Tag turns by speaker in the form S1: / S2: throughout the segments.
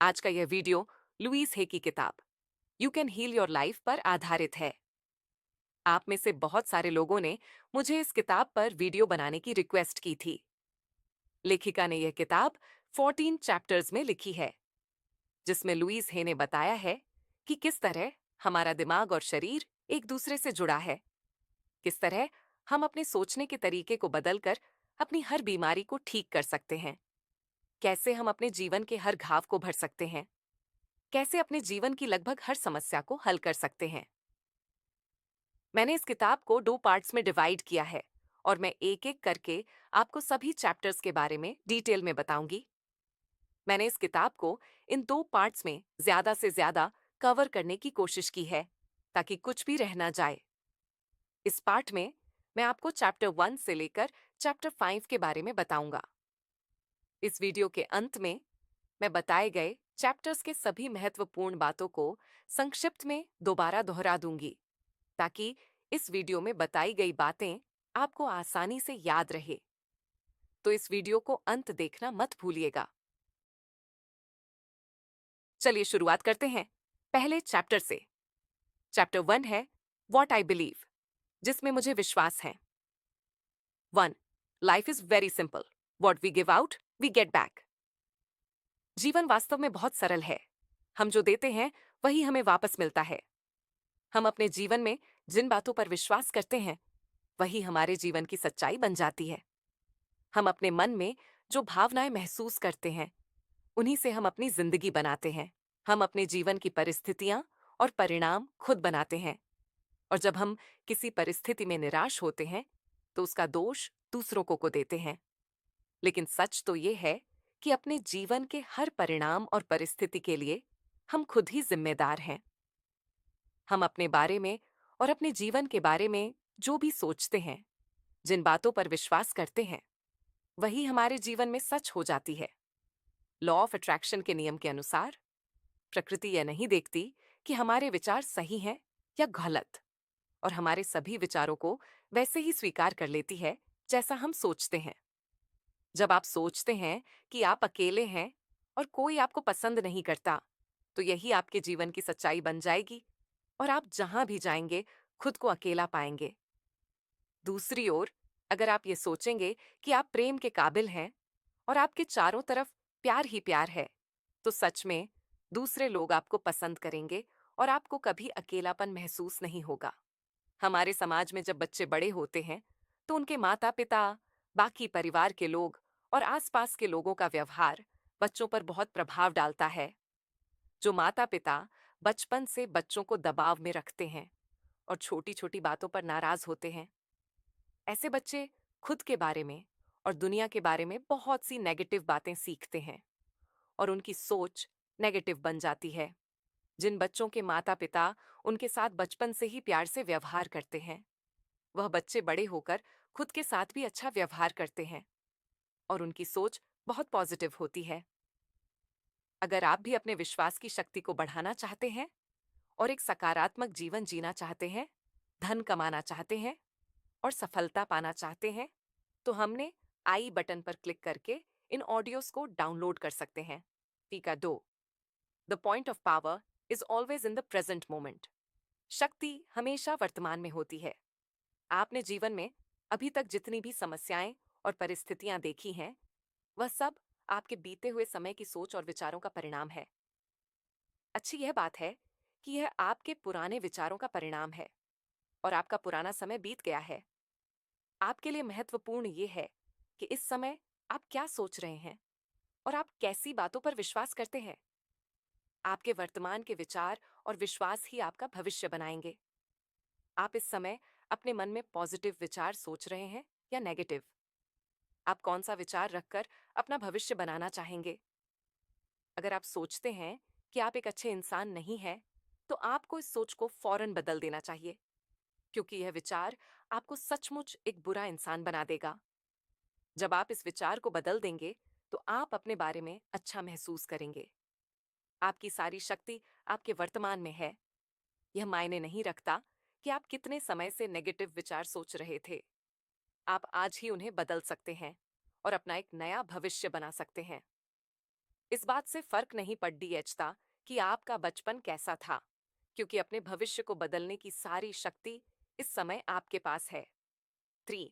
S1: आज का यह वीडियो लुईस हे की किताब you can heal your life पर आधारित है। आप में से बहुत सारे लोगों ने मुझे इस किताब पर वीडियो बनाने की रिक्वेस्ट की थी। लेखिका ने यह किताब 14 चैप्टर्स में लिखी है, जिसमें लुईस हे ने बताया है कि किस तरह हमारा दिमाग और शरीर एक दूसरे से जुड़ा है, किस तरह हम अपने सोचने के तरीके को बदलकर अपनी हर बीमारी को ठीक कर सकते हैं, कैसे हम अपने जीवन के हर घाव को भर सकते हैं, कैसे अपने जीवन की लगभग हर समस्या को हल कर सकते हैं। मैंने इस किताब को 2 पार्ट्स में डिवाइड किया है और मैं एक एक करके आपको सभी चैप्टर्स के बारे में डिटेल में बताऊंगी। मैंने इस किताब को इन 2 पार्ट्स में ज्यादा से ज्यादा कवर करने की कोशिश की है, ताकि कुछ भी रह ना जाए। इस पार्ट में मैं आपको चैप्टर 1 से लेकर चैप्टर 5 के बारे में बताऊंगा। इस वीडियो के अंत में मैं बताए गए चैप्टर्स के सभी महत्वपूर्ण बातों को संक्षिप्त में दोबारा दोहरा दूंगी, ताकि इस वीडियो में बताई गई बातें आपको आसानी से याद रहे। तो इस वीडियो को अंत देखना मत भूलिएगा। चलिए शुरुआत करते हैं पहले चैप्टर से। चैप्टर 1 है व्हाट आई बिलीव, जिसमें मुझे विश्वास है। 1, life is very simple, what we give out we get back. जीवन वास्तव में बहुत सरल है। हम जो देते हैं वही हमें वापस मिलता है। हम अपने जीवन में जिन बातों पर विश्वास करते हैं वही हमारे जीवन की सच्चाई बन जाती है। हम अपने मन में जो भावनाएं महसूस करते हैं उन्हीं से हम अपनी जिंदगी बनाते हैं। हम अपने जीवन की परिस्थितियां और परिणाम खुद बनाते हैं, और जब हम किसी परिस्थिति में निराश होते हैं तो उसका दोष दूसरों को देते हैं। लेकिन सच तो ये है कि अपने जीवन के हर परिणाम और परिस्थिति के लिए हम खुद ही जिम्मेदार हैं। हम अपने बारे में और अपने जीवन के बारे में जो भी सोचते हैं, जिन बातों पर विश्वास करते हैं, वही हमारे जीवन में सच हो जाती है। लॉ ऑफ अट्रैक्शन के नियम के अनुसार प्रकृति यह नहीं देखती कि हमारे विचार सही हैं या गलत, और हमारे सभी विचारों को वैसे ही स्वीकार कर लेती है जैसा हम सोचते हैं। जब आप सोचते हैं कि आप अकेले हैं और कोई आपको पसंद नहीं करता, तो यही आपके जीवन की सच्चाई बन जाएगी और आप जहां भी जाएंगे खुद को अकेला पाएंगे। दूसरी ओर, अगर आप ये सोचेंगे कि आप प्रेम के काबिल हैं और आपके चारों तरफ प्यार ही प्यार है, तो सच में दूसरे लोग आपको पसंद करेंगे और आपको कभी अकेलापन महसूस नहीं होगा। हमारे समाज में जब बच्चे बड़े होते हैं तो उनके माता पिता, बाकी परिवार के लोग और आसपास के लोगों का व्यवहार बच्चों पर बहुत प्रभाव डालता है। जो माता पिता बचपन से बच्चों को दबाव में रखते हैं और छोटी छोटी बातों पर नाराज होते हैं, ऐसे बच्चे खुद के बारे में और दुनिया के बारे में बहुत सी नेगेटिव बातें सीखते हैं और उनकी सोच नेगेटिव बन जाती है। जिन बच्चों के माता पिता उनके साथ बचपन से ही प्यार से व्यवहार करते हैं, वह बच्चे बड़े होकर खुद के साथ भी अच्छा व्यवहार करते हैं और उनकी सोच बहुत पॉजिटिव होती है। अगर आप भी अपने विश्वास की शक्ति को बढ़ाना चाहते हैं और एक सकारात्मक जीवन जीना चाहते हैं, धन कमाना चाहते हैं और सफलता पाना चाहते हैं, तो हमने आई बटन पर क्लिक करके इन ऑडियोज को डाउनलोड कर सकते हैं। टीका 2, the point of power is always in the present moment. शक्ति हमेशा वर्तमान में होती है। आपने जीवन में अभी तक जितनी भी समस्याएं और परिस्थितियां देखी हैं, वह सब आपके बीते हुए समय की सोच और विचारों का परिणाम है। अच्छी यह बात है कि यह आपके पुराने विचारों का परिणाम है और आपका पुराना समय बीत गया है। आपके लिए महत्वपूर्ण यह है कि इस समय आप क्या सोच रहे हैं और आप कैसी बातों पर विश्वास करते हैं। आपके वर्तमान के विचार और विश्वास ही आपका भविष्य बनाएंगे। आप इस समय अपने मन में पॉजिटिव विचार सोच रहे हैं या नेगेटिव? आप कौन सा विचार रखकर अपना भविष्य बनाना चाहेंगे? अगर आप सोचते हैं कि आप एक अच्छे इंसान नहीं हैं, तो आपको इस सोच को फौरन बदल देना चाहिए, क्योंकि यह विचार आपको सचमुच एक बुरा इंसान बना देगा। जब आप इस विचार को बदल देंगे, तो आप अपने बारे में अच्छा महसूस करेंगे। आपकी सारी शक्ति आपके वर्तमान में है। यह मायने नहीं रखता कि आप कितने समय से नेगेटिव विचार सोच रहे थे। आप आज ही उन्हें बदल सकते हैं और अपना एक नया भविष्य बना सकते हैं। इस बात से फर्क नहीं पड़ता कि आपका बचपन कैसा था, क्योंकि अपने भविष्य को बदलने की सारी शक्ति इस समय आपके पास है। 3.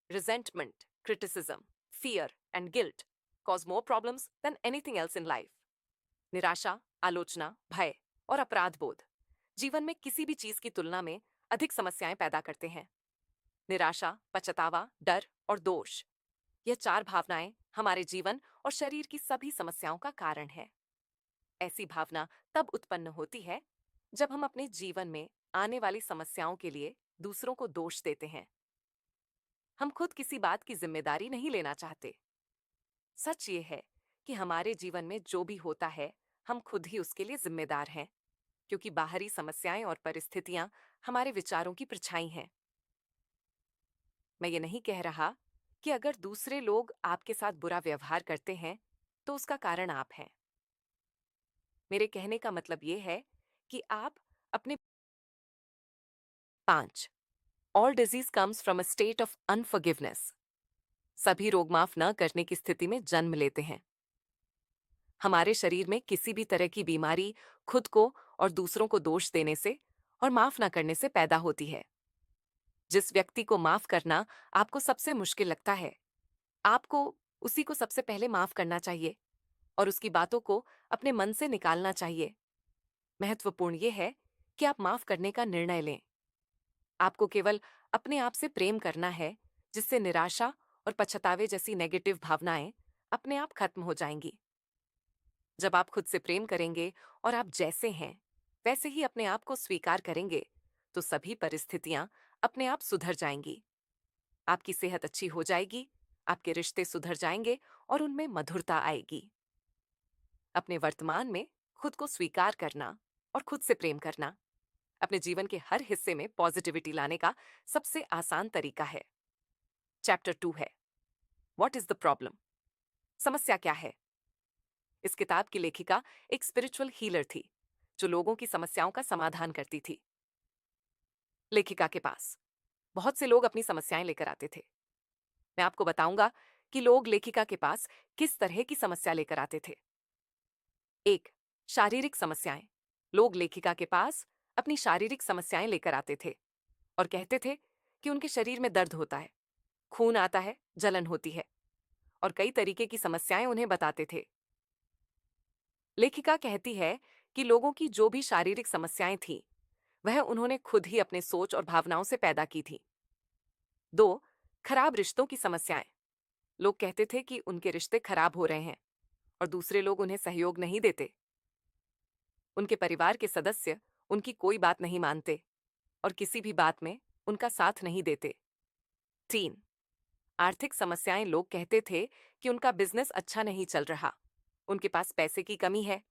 S1: Resentment, criticism, fear and guilt cause more problems than anything else in life. निराशा, आलोचना, भय और अपराध बोध जीवन में किसी भी चीज की तुलना में अधिक समस्याएं पैदा करते हैं। निराशा, पछतावा, डर और दोष, यह 4 भावनाएं हमारे जीवन और शरीर की सभी समस्याओं का कारण है। ऐसी भावना तब उत्पन्न होती है जब हम अपने जीवन में आने वाली समस्याओं के लिए दूसरों को दोष देते हैं। हम खुद किसी बात की जिम्मेदारी नहीं लेना चाहते। सच ये है कि हमारे जीवन में जो भी होता है, हम खुद ही उसके लिए जिम्मेदार हैं, क्योंकि बाहरी समस्याएं और परिस्थितियां हमारे विचारों की परछाई हैं। मैं ये नहीं कह रहा कि अगर दूसरे लोग आपके साथ बुरा व्यवहार करते हैं, तो उसका कारण आप हैं। मेरे कहने का मतलब ये है कि आप अपने 5. All disease comes from a state of unforgiveness. सभी रोग माफ न करने की स्थिति में जन्म लेते हैं। हमारे शरीर में किसी भी तरह की बीमारी खुद को और दूसरों को दोष देने से और माफ न करने से पैदा होती है। जिस व्यक्ति को माफ करना आपको सबसे मुश्किल लगता है, आपको उसी को सबसे पहले माफ करना चाहिए और उसकी बातों को अपने मन से निकालना चाहिए। महत्वपूर्ण यह है कि आप माफ करने का निर्णय लें। आपको केवल अपने आप से प्रेम करना है, जिससे निराशा और पछतावे जैसी नेगेटिव भावनाएं अपने आप खत्म हो जाएंगी। जब आप खुद से प्रेम करेंगे और आप जैसे हैं वैसे ही अपने आप को स्वीकार करेंगे, तो सभी परिस्थितियां अपने आप सुधर जाएंगी। आपकी सेहत अच्छी हो जाएगी, आपके रिश्ते सुधर जाएंगे और उनमें मधुरता आएगी। अपने वर्तमान में खुद को स्वीकार करना और खुद से प्रेम करना अपने जीवन के हर हिस्से में पॉजिटिविटी लाने का सबसे आसान तरीका है। चैप्टर 2 है व्हाट इज द प्रॉब्लम? समस्या क्या है? इस किताब की लेखिका एक स्पिरिचुअल हीलर थी जो लोगों की समस्याओं का समाधान करती थी। लेखिका के पास बहुत से लोग अपनी समस्याएं लेकर आते थे। मैं आपको बताऊंगा कि लोग लेखिका के पास किस तरह की समस्या लेकर आते थे। 1. शारीरिक समस्याएं। लोग लेखिका के पास अपनी शारीरिक समस्याएं लेकर आते थे और कहते थे कि उनके शरीर में दर्द होता है, खून आता है, जलन होती है और कई तरीके की समस्याएं उन्हें बताते थे। लेखिका कहती है कि लोगों की जो भी शारीरिक समस्याएं थीं, वह उन्होंने खुद ही अपने सोच और भावनाओं से पैदा की थी। 2. खराब रिश्तों की समस्याएं। लोग कहते थे कि उनके रिश्ते खराब हो रहे हैं और दूसरे लोग उन्हें सहयोग नहीं देते। उनके परिवार के सदस्य उनकी कोई बात नहीं मानते और किसी भी बात में उनका साथ नहीं देते। 3. आर्थिक समस्याएं। लोग कहते थे कि उनका बिजनेस अच्छा नहीं चल रहा, उनके पास पैसे की कमी है,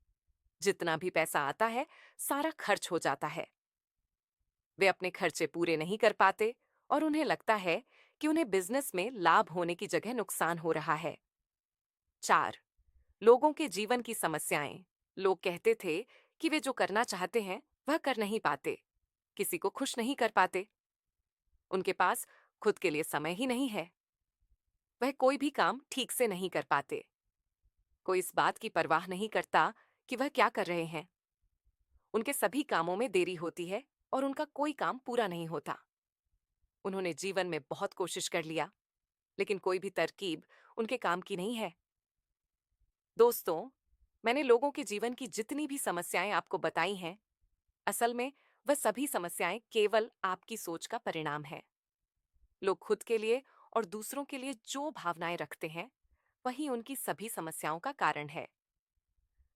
S1: जितना भी पैसा आता है सारा खर्च हो जाता है। वे अपने खर्चे पूरे नहीं कर पाते और उन्हें लगता है कि उन्हें बिजनेस में लाभ होने की जगह नुकसान हो रहा है। 4. लोगों के जीवन की समस्याएं। लोग कहते थे कि वे जो करना चाहते हैं वह कर नहीं पाते, किसी को खुश नहीं कर पाते, उनके पास खुद के लिए समय ही नहीं है, वह कोई भी काम ठीक से नहीं कर पाते, कोई इस बात की परवाह नहीं करता कि वह क्या कर रहे हैं, उनके सभी कामों में देरी होती है और उनका कोई काम पूरा नहीं होता। उन्होंने जीवन में बहुत कोशिश कर लिया, लेकिन कोई भी तरकीब उनके काम की नहीं है। दोस्तों, मैंने लोगों के जीवन की जितनी भी समस्याएं आपको बताई हैं, असल में वह सभी समस्याएं केवल आपकी सोच का परिणाम है। लोग खुद के लिए और दूसरों के लिए जो भावनाएं रखते हैं, वही उनकी सभी समस्याओं का कारण है।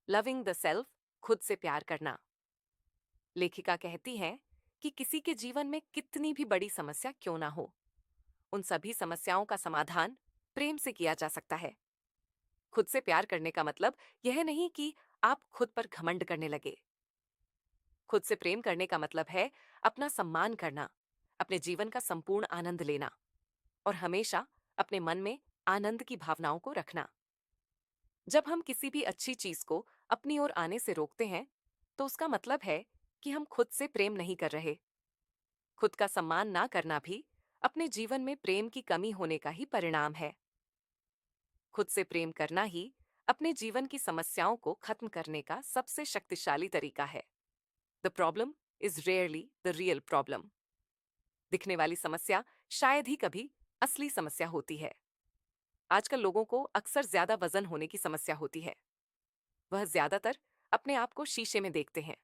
S1: लविंग द सेल्फ, खुद से प्यार करना। लेखिका कहती है कि किसी के जीवन में कितनी भी बड़ी समस्या क्यों ना हो, उन सभी समस्याओं का समाधान प्रेम से किया जा सकता है। खुद से प्यार करने का मतलब यह नहीं कि आप खुद पर घमंड करने लगे। खुद से प्रेम करने का मतलब है अपना सम्मान करना, अपने जीवन का संपूर्ण आनंद लेना और हमेशा अपने मन में आनंद की भावनाओं को रखना। जब हम किसी भी अच्छी चीज को अपनी ओर आने से रोकते हैं, तो उसका मतलब है कि हम खुद से प्रेम नहीं कर रहे। खुद का सम्मान ना करना भी अपने जीवन में प्रेम की कमी होने का ही परिणाम है। खुद से प्रेम करना ही अपने जीवन की समस्याओं को खत्म करने का सबसे शक्तिशाली तरीका है। The problem is rarely the real problem. दिखने वाली समस्या शायद ही कभी असली समस्या होती है। आजकल लोगों को अक्सर ज्यादा वजन होने की समस्या होती है। वह ज्यादातर अपने आप को शीशे में देखते हैं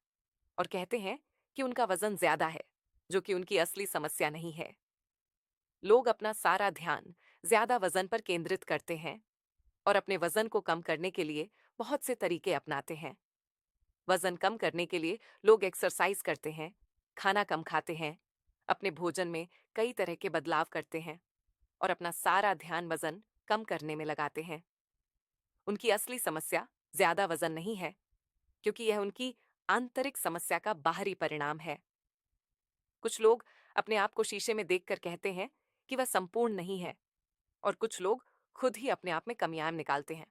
S1: और कहते हैं कि उनका वजन ज्यादा है, जो कि उनकी असली समस्या नहीं है। लोग अपना सारा ध्यान ज्यादा वजन पर केंद्रित करते हैं और अपने वजन को कम करने के लिए बहुत से तरीके अपनाते हैं। वजन कम करने के लिए लोग एक्सरसाइज करते हैं, खाना कम खाते हैं, अपने भोजन में कई तरह के बदलाव करते हैं और अपना सारा ध्यान वजन कम करने में लगाते हैं। उनकी असली समस्या ज्यादा वजन नहीं है, क्योंकि यह उनकी आंतरिक समस्या का बाहरी परिणाम है। कुछ लोग अपने आप को शीशे में देखकर कहते हैं कि वह संपूर्ण नहीं है, और कुछ लोग खुद ही अपने आप में कमियां निकालते हैं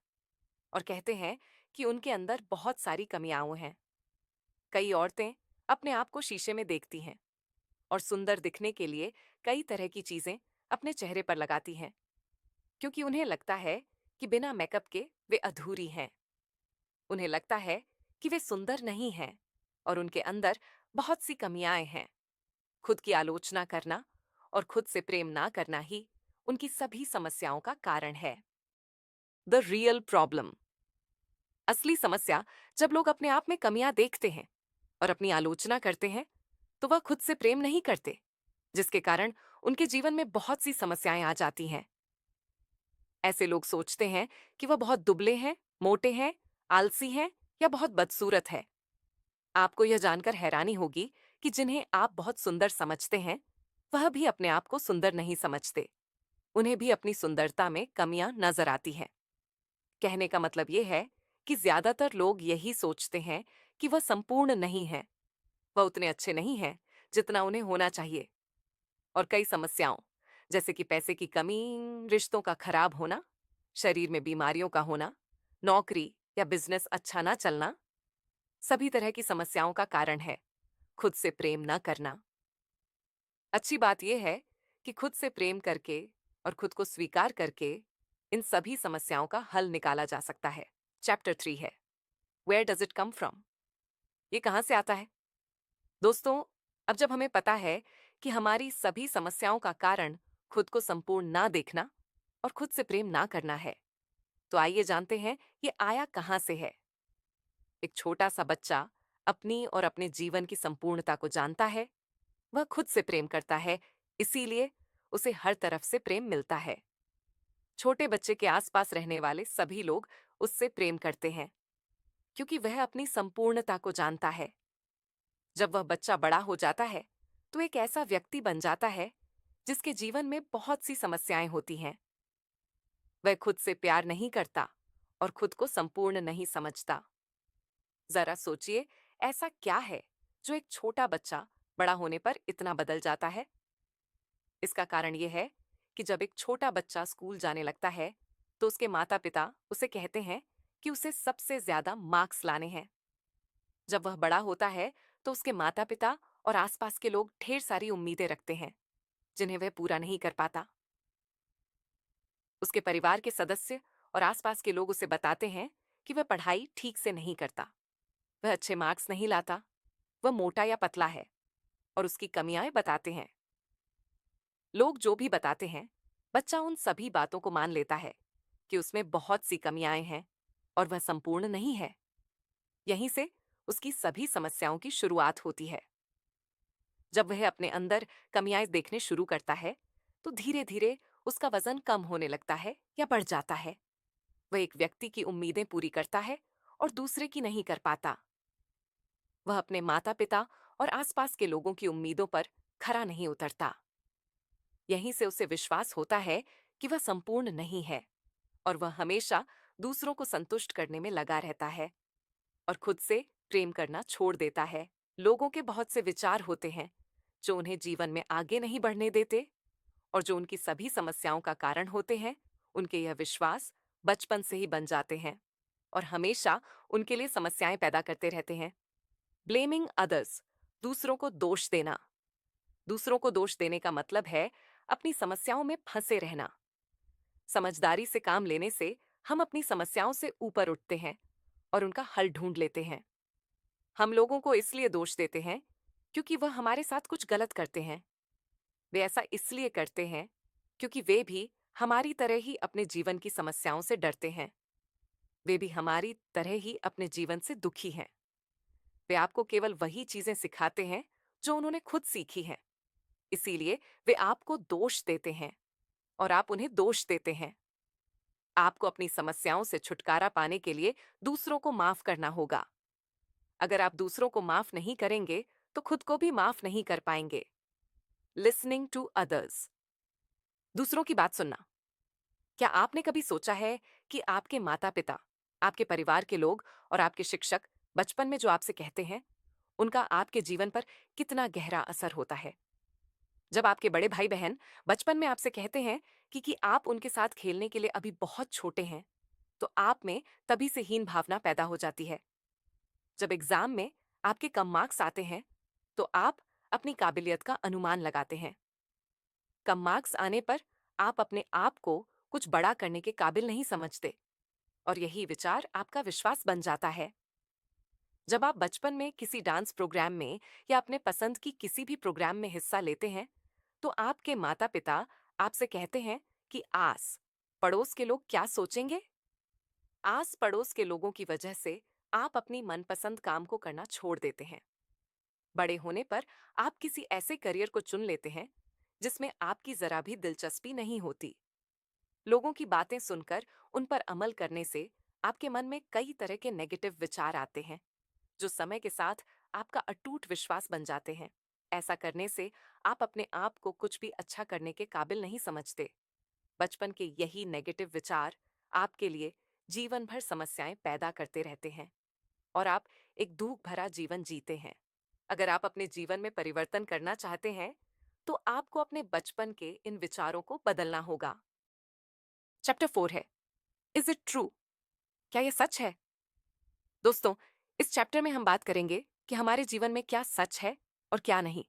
S1: और कहते हैं कि उनके अंदर बहुत सारी कमियां हैं। कई औरतें अपने आप को शीशे में देखती हैं और सुंदर दिखने के लिए कई तरह की चीजें अपने चेहरे पर लगाती हैं, क्योंकि उन्हें लगता है कि बिना मेकअप के वे अधूरी हैं। उन्हें लगता है कि वे सुंदर नहीं हैं और उनके अंदर बहुत सी कमियां हैं। खुद की आलोचना करना और खुद से प्रेम ना करना ही उनकी सभी समस्याओं का कारण है। The real problem. असली समस्या जब लोग अपने आप में कमियां देखते हैं और अपनी आलोचना करते हैं, तो वह खुद से प्रेम नहीं करते, जिसके कारण उनके जीवन में बहुत सी समस्याएं आ जाती हैं। ऐसे लोग सोचते हैं कि वह बहुत दुबले हैं, मोटे हैं, आलसी हैं या बहुत बदसूरत है। आपको यह जानकर हैरानी होगी कि जिन्हें आप बहुत सुंदर समझते हैं, वह भी अपने आप को सुंदर नहीं समझते। उन्हें भी अपनी सुंदरता में कमियां नजर आती हैं। कहने का मतलब यह है कि ज्यादातर लोग यही सोचते हैं कि वह संपूर्ण नहीं है, वह उतने अच्छे नहीं हैं जितना उन्हें होना चाहिए। और कई समस्याओं, जैसे कि पैसे की कमी, रिश्तों का खराब होना, शरीर में बीमारियों का होना, नौकरी या बिजनेस अच्छा ना चलना, सभी तरह की समस्याओं का कारण है खुद से प्रेम न करना। अच्छी बात यह है कि खुद से प्रेम करके और खुद को स्वीकार करके इन सभी समस्याओं का हल निकाला जा सकता है। चैप्टर 3 है where does it come from. ये कहां से आता है? दोस्तों, अब जब हमें पता है कि हमारी सभी समस्याओं का कारण खुद को संपूर्ण ना देखना और खुद से प्रेम ना करना है, तो आइए जानते हैं ये आया कहां से है। एक छोटा सा बच्चा अपनी और अपने जीवन की संपूर्णता को जानता है। वह खुद से प्रेम करता है, इसीलिए उसे हर तरफ से प्रेम मिलता है। छोटे बच्चे के आसपास रहने वाले सभी लोग उससे प्रेम करते हैं, क्योंकि वह अपनी संपूर्णता को जानता है। जब वह बच्चा बड़ा हो जाता है, तो एक ऐसा व्यक्ति बन जाता है जिसके जीवन में बहुत सी समस्याएं होती हैं। वह खुद से प्यार नहीं करता और खुद को संपूर्ण नहीं समझता। जरा सोचिए, ऐसा क्या है जो एक छोटा बच्चा बड़ा होने पर इतना बदल जाता है? इसका कारण यह है कि जब एक छोटा बच्चा स्कूल जाने लगता है, तो उसके माता पिता उसे कहते हैं कि उसे सबसे ज्यादा मार्क्स लाने हैं। जब वह बड़ा होता है, तो उसके माता पिता और आसपास के लोग ढेर सारी उम्मीदें रखते हैं, जिन्हें वह पूरा नहीं कर पाता। उसके परिवार के सदस्य और आसपास के लोग उसे बताते हैं कि वह पढ़ाई ठीक से नहीं करता, वह अच्छे मार्क्स नहीं लाता, वह मोटा या पतला है, और उसकी कमियां बताते हैं। लोग जो भी बताते हैं, बच्चा उन सभी बातों को मान लेता है कि उसमें बहुत सी कमियां हैं और वह संपूर्ण नहीं है। यहीं से उसकी सभी समस्याओं की शुरुआत होती है। जब वह अपने अंदर कमियां देखने शुरू करता है, तो धीरे धीरे उसका वजन कम होने लगता है या बढ़ जाता है। वह एक व्यक्ति की उम्मीदें पूरी करता है और दूसरे की नहीं कर पाता। वह अपने माता पिता और आसपास के लोगों की उम्मीदों पर खरा नहीं उतरता। यहीं से उसे विश्वास होता है कि वह संपूर्ण नहीं है और वह हमेशा दूसरों को संतुष्ट करने में लगा रहता है और खुद से प्रेम करना छोड़ देता है। लोगों के बहुत से विचार होते हैं जो उन्हें जीवन में आगे नहीं बढ़ने देते, और जो उनकी सभी समस्याओं का कारण होते हैं, उनके यह विश्वास बचपन से ही बन जाते हैं और हमेशा उनके लिए समस्याएं पैदा करते रहते हैं। ब्लेमिंग अदर्स, दूसरों को दोष देना। दूसरों को दोष देने का मतलब है अपनी समस्याओं में फंसे रहना। समझदारी से काम लेने से हम अपनी समस्याओं से ऊपर उठते हैं और उनका हल ढूंढ लेते हैं। हम लोगों को इसलिए दोष देते हैं क्योंकि वह हमारे साथ कुछ गलत करते हैं। वे ऐसा इसलिए करते हैं क्योंकि वे भी हमारी तरह ही अपने जीवन की समस्याओं से डरते हैं। वे भी हमारी तरह ही अपने जीवन से दुखी हैं। वे आपको केवल वही चीजें सिखाते हैं जो उन्होंने खुद सीखी हैं। इसीलिए वे आपको दोष देते हैं और आप उन्हें दोष देते हैं। आपको अपनी समस्याओं से छुटकारा पाने के लिए दूसरों को माफ करना होगा। अगर आप दूसरों को माफ नहीं करेंगे तो खुद को भी माफ नहीं कर पाएंगे। लिसनिंग टू अदर्स, दूसरों की बात सुनना। क्या आपने कभी सोचा है कि आपके माता पिता, आपके परिवार के लोग और आपके शिक्षक बचपन में जो आपसे कहते हैं, उनका आपके जीवन पर कितना गहरा असर होता है? जब आपके बड़े भाई बहन बचपन में आपसे कहते हैं कि आप उनके साथ खेलने के लिए अभी बहुत छोटे हैं, तो आप में तभी से हीन भावना पैदा हो जाती है। जब एग्जाम में आपके कम मार्क्स आते हैं, तो आप अपनी काबिलियत का अनुमान लगाते हैं। कम मार्क्स आने पर आप अपने आप को कुछ बड़ा करने के काबिल नहीं समझते और यही विचार आपका विश्वास बन जाता है। जब आप बचपन में किसी डांस प्रोग्राम में या अपने पसंद की किसी भी प्रोग्राम में हिस्सा लेते हैं, तो आपके माता पिता आपसे कहते हैं कि आस पड़ोस के लोग क्या सोचेंगे। आस पड़ोस के लोगों की वजह से आप अपनी मनपसंद काम को करना छोड़ देते हैं। बड़े होने पर आप किसी ऐसे करियर को चुन लेते हैं जिसमें आपकी जरा भी दिलचस्पी नहीं होती। लोगों की बातें सुनकर उन पर अमल करने से आपके मन में कई तरह के नेगेटिव विचार आते हैं, जो समय के साथ आपका अटूट विश्वास बन जाते हैं। ऐसा करने से आप अपने आप को कुछ भी अच्छा करने के काबिल नहीं समझते। बचपन के यही नेगेटिव विचार आपके लिए जीवन भर समस्याएं पैदा करते रहते हैं और आप एक दुख भरा जीवन जीते हैं। अगर आप अपने जीवन में परिवर्तन करना चाहते हैं, तो आपको अपने बचपन के इन विचारों को बदलना होगा। चैप्टर 4 है, इज इट ट्रू? क्या यह सच है? दोस्तों, इस चैप्टर में हम बात करेंगे कि हमारे जीवन में क्या सच है और क्या नहीं।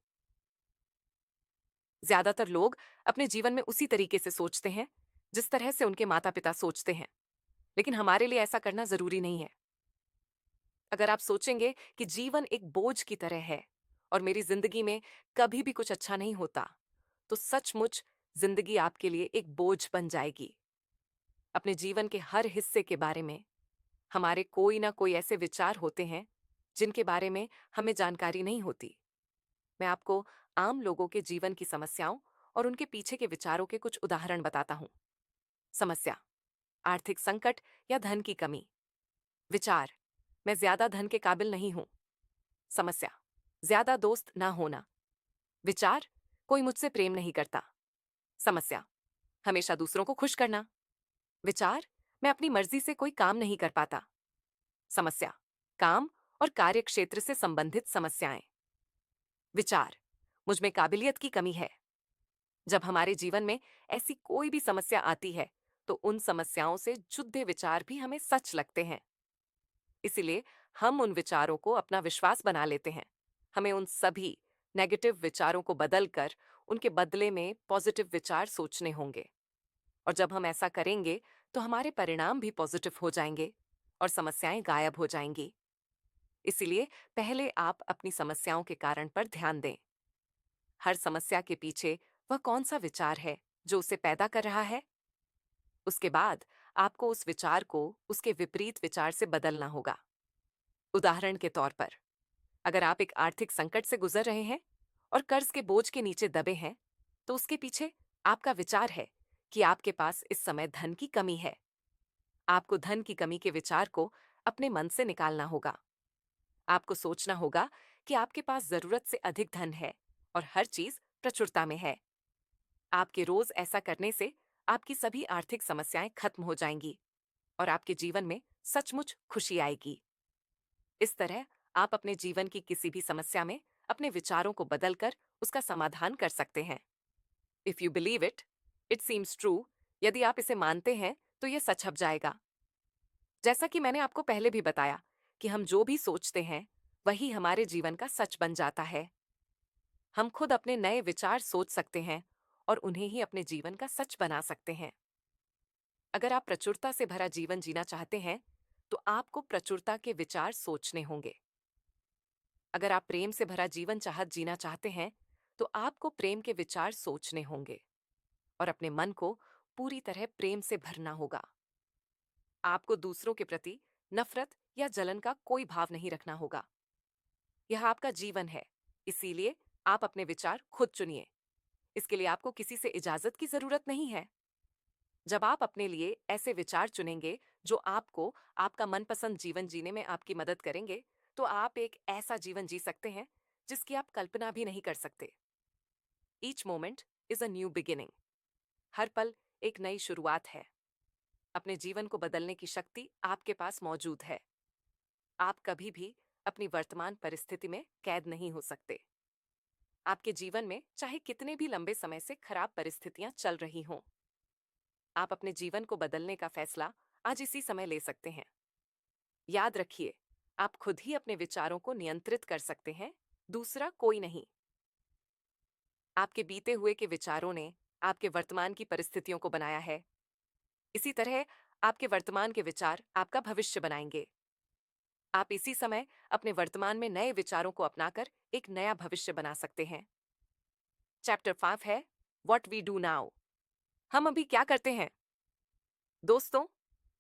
S1: ज्यादातर लोग अपने जीवन में उसी तरीके से सोचते हैं जिस तरह से उनके माता पिता सोचते हैं, लेकिन हमारे लिए ऐसा करना जरूरी नहीं है। अगर आप सोचेंगे कि जीवन एक बोझ की तरह है और मेरी जिंदगी में कभी भी कुछ अच्छा नहीं होता, तो सचमुच जिंदगी आपके लिए एक बोझ बन जाएगी। अपने जीवन के हर हिस्से के बारे में हमारे कोई ना कोई ऐसे विचार होते हैं जिनके बारे में हमें जानकारी नहीं होती। मैं आपको आम लोगों के जीवन की समस्याओं और उनके पीछे के विचारों के कुछ उदाहरण बताता हूं। समस्या: आर्थिक संकट या धन की कमी। विचार: मैं ज्यादा धन के काबिल नहीं हूं। समस्या: ज्यादा दोस्त ना होना। विचार: कोई मुझसे प्रेम नहीं करता। समस्या: हमेशा दूसरों को खुश करना। विचार: मैं अपनी मर्जी से कोई काम नहीं कर पाता। समस्या: काम और कार्य क्षेत्र से संबंधित समस्याएं। विचार: मुझ में काबिलियत की कमी है। जब हमारे जीवन में ऐसी कोई भी समस्या आती है, तो उन समस्याओं से जुड़े विचार भी हमें सच लगते हैं। इसीलिए हम उन विचारों को अपना विश्वास बना लेते हैं। हमें उन सभी नेगेटिव विचारों को बदलकर उनके बदले में पॉजिटिव विचार सोचने होंगे। और जब हम ऐसा करेंगे, तो हमारे परिणाम भी पॉजिटिव हो जाएंगे और समस्याएं गायब हो जाएंगी। इसीलिए पहले आप अपनी समस्याओं के कारण पर ध्यान दें। हर समस्या के पीछे वह कौन सा विचार है जो उसे पैदा कर रहा है। उसके बाद आपको उस विचार को उसके विपरीत विचार से बदलना होगा। उदाहरण के तौर पर, अगर आप एक आर्थिक संकट से गुजर रहे हैं और कर्ज के बोझ के नीचे दबे हैं, तो उसके पीछे आपका विचार है कि आपके पास इस समय धन की कमी है। आपको धन की कमी के विचार को अपने मन से निकालना होगा। आपको सोचना होगा कि आपके पास जरूरत से अधिक धन है और हर चीज प्रचुरता में है। आपके रोज ऐसा करने से आपकी सभी आर्थिक समस्याएं खत्म हो जाएंगी और आपके जीवन में सचमुच खुशी आएगी। इस तरह आप अपने जीवन की किसी भी समस्या में अपने विचारों को बदलकर उसका समाधान कर सकते हैं। If you believe it, it seems true. यदि आप इसे मानते हैं, तो यह सच हो जाएगा। जैसा कि मैंने आपको पहले भी बताया कि हम जो भी सोचते हैं, वही हमारे जीवन का सच बन जाता है। हम खुद अपने नए विचार सोच सकते हैं और उन्हें ही अपने जीवन का सच बना सकते हैं। अगर आप प्रचुरता से भरा जीवन जीना चाहते हैं, तो आपको प्रचुरता के विचार सोचने होंगे। अगर आप प्रेम से भरा जीवन चाहत जीना चाहते हैं, तो आपको प्रेम के विचार सोचने होंगे और अपने मन को पूरी तरह प्रेम से भरना होगा। आपको दूसरों के प्रति नफरत या जलन का कोई भाव नहीं रखना होगा। यह आपका जीवन है, इसीलिए आप अपने विचार खुद चुनिए। इसके लिए आपको किसी से इजाजत की जरूरत नहीं है। जब आप अपने लिए ऐसे विचार चुनेंगे जो आपको आपका मनपसंद जीवन जीने में आपकी मदद करेंगे, तो आप एक ऐसा जीवन जी सकते हैं जिसकी आप कल्पना भी नहीं कर सकते। Each moment is a new beginning. हर पल एक नई शुरुआत है। अपने जीवन को बदलने की शक्ति आपके पास मौजूद है। आप कभी भी अपनी वर्तमान परिस्थिति में कैद नहीं हो सकते। आपके जीवन में चाहे कितने भी लंबे समय से खराब परिस्थितियां चल रही हों, आप अपने जीवन को बदलने का फैसला आज इसी समय ले सकते हैं। याद रखिए, आप खुद ही अपने विचारों को नियंत्रित कर सकते हैं, दूसरा कोई नहीं। आपके बीते हुए के विचारों ने आपके वर्तमान की परिस्थितियों को बनाया है। इसी तरह आपके वर्तमान के विचार आपका भविष्य बनाएंगे। आप इसी समय अपने वर्तमान में नए विचारों को अपनाकर एक नया भविष्य बना सकते हैं। चैप्टर 5 है व्हाट वी डू नाउ। हम अभी क्या करते हैं? दोस्तों,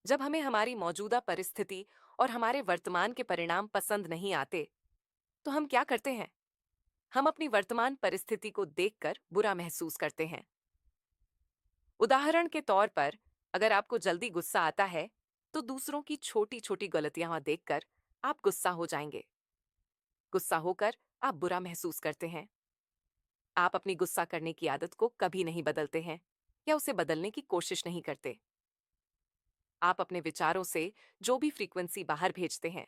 S1: जब हमें हमारी मौजूदा परिस्थिति और हमारे वर्तमान के परिणाम पसंद नहीं आते, तो हम क्या करते हैं? हम अपनी वर्तमान परिस्थिति को देखकर बुरा महसूस करते हैं। उदाहरण के तौर पर, अगर आपको जल्दी गुस्सा आता है, तो दूसरों की छोटी छोटी गलतियां देखकर आप गुस्सा हो जाएंगे। गुस्सा होकर आप बुरा महसूस करते हैं। आप अपनी गुस्सा करने की आदत को कभी नहीं बदलते हैं या उसे बदलने की कोशिश नहीं करते। आप अपने विचारों से जो भी फ्रीक्वेंसी बाहर भेजते हैं,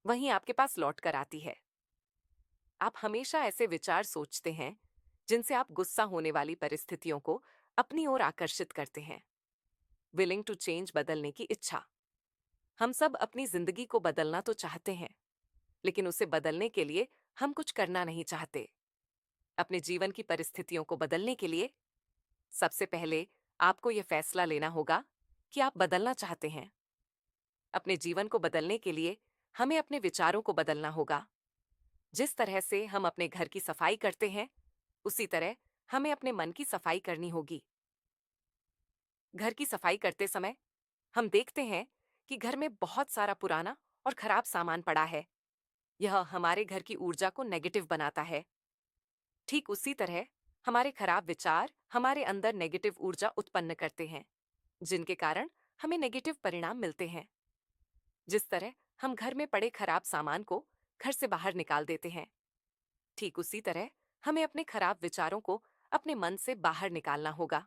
S1: वहीं आपके पास लौट कर आती है। आप हमेशा ऐसे विचार सोचते हैं जिनसे आप गुस्सा होने वाली परिस्थितियों को अपनी ओर आकर्षित करते हैं। विलिंग टू चेंज, बदलने की इच्छा। हम सब अपनी जिंदगी को बदलना तो चाहते हैं, लेकिन उसे बदलने के लिए हम कुछ करना नहीं चाहते। अपने जीवन की परिस्थितियों को बदलने के लिए सबसे पहले आपको यह फैसला लेना होगा कि आप बदलना चाहते हैं। अपने जीवन को बदलने के लिए हमें अपने विचारों को बदलना होगा। जिस तरह से हम अपने घर की सफाई करते हैं, उसी तरह हमें अपने मन की सफाई करनी होगी। घर की सफाई करते समय हम देखते हैं कि घर में बहुत सारा पुराना और खराब सामान पड़ा है। यह हमारे घर की ऊर्जा को नेगेटिव बनाता है। ठीक उसी तरह हमारे खराब विचार हमारे अंदर नेगेटिव ऊर्जा उत्पन्न करते हैं, जिनके कारण हमें नेगेटिव परिणाम मिलते हैं। जिस तरह हम घर में पड़े खराब सामान को घर से बाहर निकाल देते हैं, ठीक उसी तरह हमें अपने खराब विचारों को अपने मन से बाहर निकालना होगा।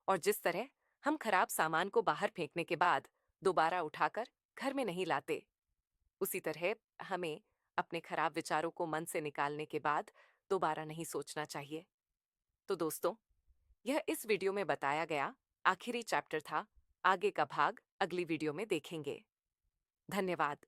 S1: और जिस तरह हम खराब सामान को बाहर फेंकने के बाद दोबारा उठाकर घर में नहीं लाते, उसी तरह हमें अपने खराब विचारों को मन से निकालने के बाद दोबारा नहीं सोचना चाहिए। तो दोस्तों, यह इस वीडियो में बताया गया आखिरी चैप्टर था। आगे का भाग अगली वीडियो में देखेंगे। धन्यवाद।